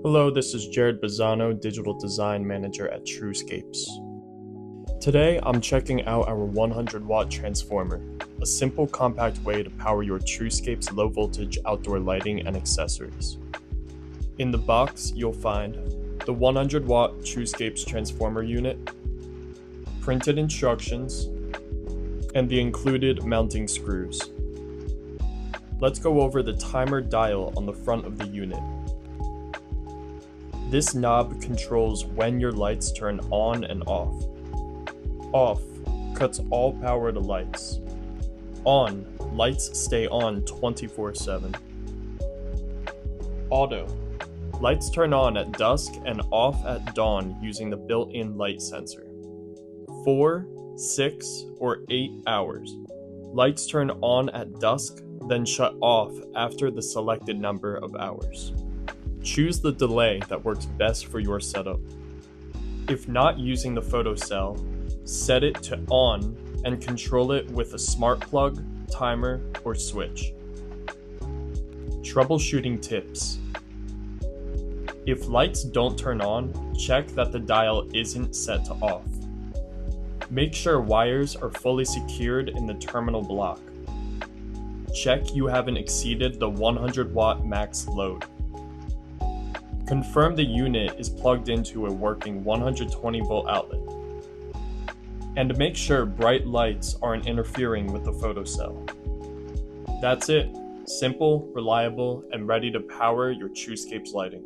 Hello, this is Jared Bazzano, Digital Design Manager at Tru-Scapes. Today, I'm checking out our 100-watt transformer, a simple, compact way to power your Tru-Scapes low-voltage outdoor lighting and accessories. In the box, you'll find the 100-watt Tru-Scapes transformer unit, printed instructions, and the included mounting screws. Let's go over the timer dial on the front of the unit. This knob controls when your lights turn on and off. Off cuts all power to lights. On, lights stay on 24/7. Auto, lights turn on at dusk and off at dawn using the built-in light sensor. 4, 6, or 8 hours. Lights turn on at dusk, then shut off after the selected number of hours. Choose the delay that works best for your setup. If not using the photocell, set it to on and control it with a smart plug, timer, or switch. Troubleshooting tips. If lights don't turn on, check that the dial isn't set to off. Make sure wires are fully secured in the terminal block. Check you haven't exceeded the 100-watt max load. Confirm the unit is plugged into a working 120-volt outlet. And make sure bright lights aren't interfering with the photocell. That's it. Simple, reliable, and ready to power your Tru-Scapes lighting.